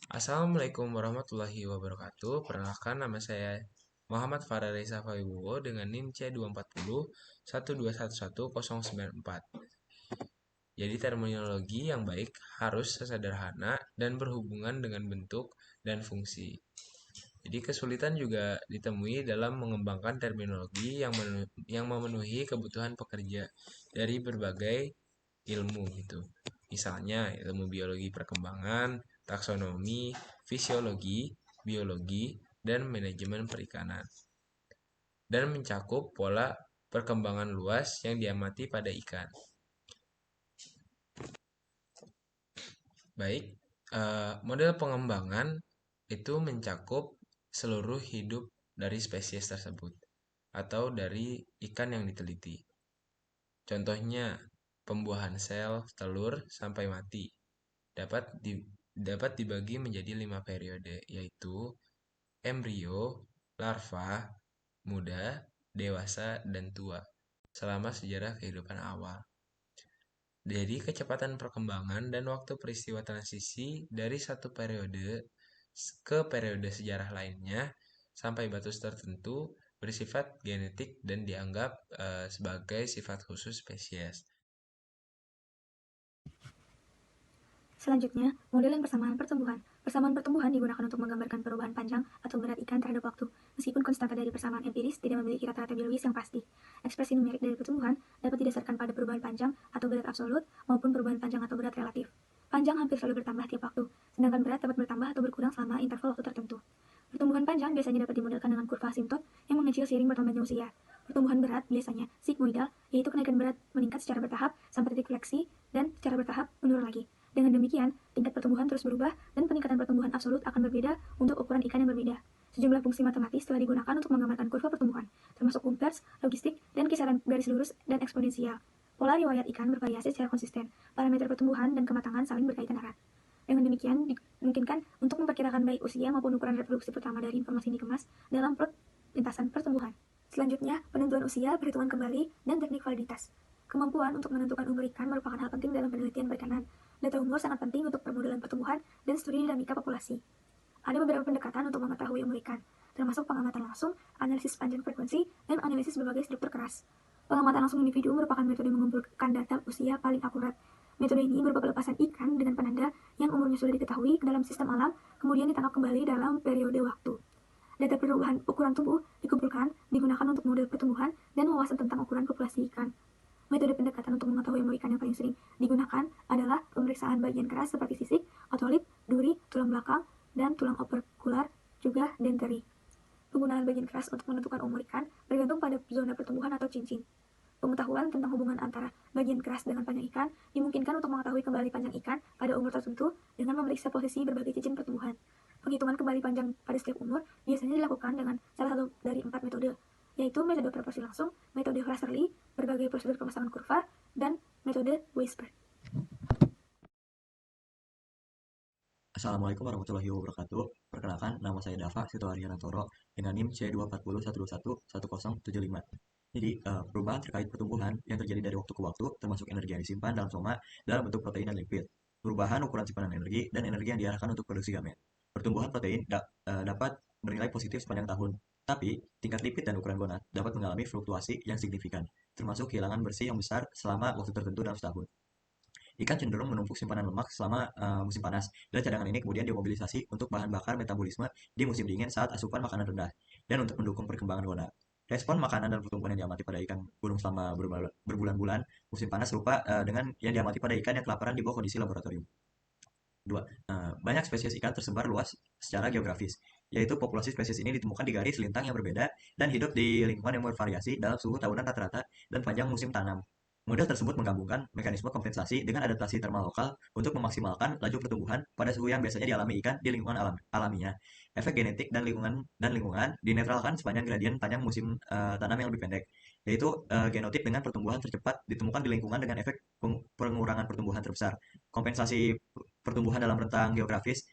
Assalamualaikum warahmatullahi wabarakatuh. Perkenalkan nama saya Muhammad Farah Reza Fawibowo dengan NIM C240 1211094. Jadi terminologi yang baik harus sesederhana dan berhubungan dengan bentuk dan fungsi. Jadi kesulitan juga ditemui dalam mengembangkan terminologi yang memenuhi kebutuhan pekerja dari berbagai ilmu gitu. Misalnya ilmu biologi perkembangan, taksonomi, fisiologi, biologi, dan manajemen perikanan. Dan mencakup pola perkembangan luas yang diamati pada ikan. Baik, model pengembangan itu mencakup seluruh hidup dari spesies tersebut atau dari ikan yang diteliti. Contohnya, pembuahan sel, telur, sampai mati dapat dapat dibagi menjadi 5 periode, yaitu embrio, larva, muda, dewasa, dan tua selama sejarah kehidupan awal. Jadi kecepatan perkembangan dan waktu peristiwa transisi dari satu periode ke periode sejarah lainnya sampai batas tertentu bersifat genetik dan dianggap sebagai sifat khusus spesies. Selanjutnya, modeling persamaan pertumbuhan. Persamaan pertumbuhan digunakan untuk menggambarkan perubahan panjang atau berat ikan terhadap waktu. Meskipun konstanta dari persamaan empiris tidak memiliki rata-rata biologis yang pasti. Ekspresi numerik dari pertumbuhan dapat didasarkan pada perubahan panjang atau berat absolut maupun perubahan panjang atau berat relatif. Panjang hampir selalu bertambah tiap waktu, sedangkan berat dapat bertambah atau berkurang selama interval waktu tertentu. Pertumbuhan panjang biasanya dapat dimodelkan dengan kurva asimtot yang mengecil seiring bertambahnya usia. Pertumbuhan berat biasanya sigmoidal, yaitu kenaikan berat meningkat secara bertahap sampai titik fleksi dan secara bertahap menurun lagi. Dengan demikian, tingkat pertumbuhan terus berubah dan peningkatan pertumbuhan absolut akan berbeda untuk ukuran ikan yang berbeda. Sejumlah fungsi matematis telah digunakan untuk menggambarkan kurva pertumbuhan, termasuk Humpers, logistik, dan kisaran garis lurus dan eksponensial. Pola riwayat ikan bervariasi secara konsisten. Parameter pertumbuhan dan kematangan saling berkaitan erat. Dengan demikian, dimungkinkan untuk memperkirakan baik usia maupun ukuran reproduksi pertama dari informasi yang dikemas dalam plot lintasan pertumbuhan. Selanjutnya, penentuan usia, perhitungan kembali, dan teknik validitas. Kemampuan untuk menentukan umur ikan merupakan hal penting dalam penelitian perikanan. Data umur sangat penting untuk permodelan pertumbuhan dan studi dinamika populasi. Ada beberapa pendekatan untuk mengetahui umur ikan, termasuk pengamatan langsung, analisis panjang frekuensi, dan analisis berbagai struktur keras. Pengamatan langsung individu merupakan metode mengumpulkan data usia paling akurat. Metode ini berupa pelepasan ikan dengan penanda yang umurnya sudah diketahui ke dalam sistem alam, kemudian ditangkap kembali dalam periode waktu. Data perubahan ukuran tubuh dikumpulkan, digunakan untuk model pertumbuhan dan wawasan tentang ukuran populasi ikan. Metode pendekatan untuk mengetahui umur ikan yang paling sering digunakan adalah pemeriksaan bagian keras seperti sisik, otolip, duri, tulang belakang, dan tulang operkular, juga denteri. Penggunaan bagian keras untuk menentukan umur ikan bergantung pada zona pertumbuhan atau cincin. Pengetahuan tentang hubungan antara bagian keras dengan panjang ikan dimungkinkan untuk mengetahui kembali panjang ikan pada umur tertentu dengan memeriksa posisi berbagai cincin pertumbuhan. Penghitungan kembali panjang pada setiap umur biasanya dilakukan dengan salah satu dari 4 metode, yaitu metode proporsi langsung, metode Fraserly, berbagai prosedur pemasangan kurva, dan metode Weisberg. Assalamualaikum warahmatullahi wabarakatuh. Perkenalkan, nama saya Dava Situaryanantoro dengan NIM C240111075. Jadi, perubahan terkait pertumbuhan yang terjadi dari waktu ke waktu, termasuk energi yang disimpan dalam soma dalam bentuk protein dan lipid. Perubahan ukuran simpanan energi dan energi yang diarahkan untuk produksi gamet. Pertumbuhan protein dapat bernilai positif sepanjang tahun, tapi tingkat lipid dan ukuran gonad dapat mengalami fluktuasi yang signifikan, termasuk kehilangan bersih yang besar selama waktu tertentu dalam setahun. Ikan cenderung menumpuk simpanan lemak selama musim panas, dan cadangan ini kemudian dimobilisasi untuk bahan bakar metabolisme di musim dingin saat asupan makanan rendah, dan untuk mendukung perkembangan gonad. Respon makanan dan pertumbuhan yang diamati pada ikan gunung selama berbulan-bulan musim panas serupa dengan yang diamati pada ikan yang kelaparan di bawah kondisi laboratorium. Dua, banyak spesies ikan tersebar luas secara geografis, yaitu populasi spesies ini ditemukan di garis lintang yang berbeda dan hidup di lingkungan yang bervariasi dalam suhu tahunan rata-rata dan panjang musim tanam. Model tersebut menggabungkan mekanisme kompensasi dengan adaptasi termal lokal untuk memaksimalkan laju pertumbuhan pada suhu yang biasanya dialami ikan di lingkungan alaminya. Efek genetik dan lingkungan dinetralkan sepanjang gradien panjang musim tanam yang lebih pendek, yaitu genotip dengan pertumbuhan tercepat ditemukan di lingkungan dengan efek pengurangan pertumbuhan terbesar. Kompensasi pertumbuhan dalam rentang geografis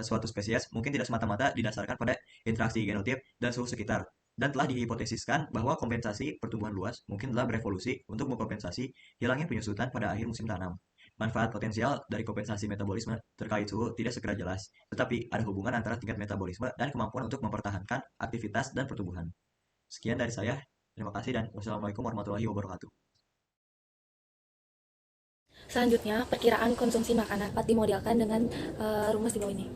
suatu spesies mungkin tidak semata-mata didasarkan pada interaksi genotip dan suhu sekitar, dan telah dihipotesiskan bahwa kompensasi pertumbuhan luas mungkin telah berevolusi untuk mengkompensasi hilangnya penyusutan pada akhir musim tanam. Manfaat potensial dari kompensasi metabolisme terkait suhu tidak segera jelas, tetapi ada hubungan antara tingkat metabolisme dan kemampuan untuk mempertahankan aktivitas dan pertumbuhan. Sekian dari saya. Terima kasih dan wassalamualaikum warahmatullahi wabarakatuh. Selanjutnya, perkiraan konsumsi makanan dapat dimodelkan dengan rumus di bawah ini.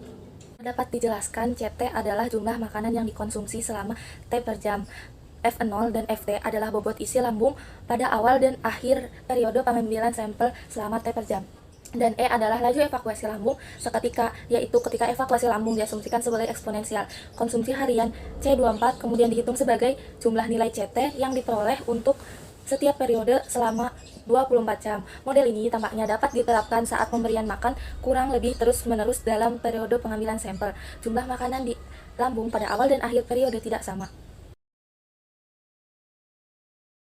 Dapat dijelaskan CT adalah jumlah makanan yang dikonsumsi selama T per jam. F0 dan FT adalah bobot isi lambung pada awal dan akhir periode pengambilan sampel selama T per jam. Dan E adalah laju evakuasi lambung seketika, yaitu ketika evakuasi lambung diasumsikan sebagai eksponensial. Konsumsi harian C24 kemudian dihitung sebagai jumlah nilai CT yang diperoleh untuk setiap periode selama 24 jam. Model ini tampaknya dapat diterapkan saat pemberian makan kurang lebih terus-menerus dalam periode pengambilan sampel. Jumlah makanan di lambung pada awal dan akhir periode tidak sama.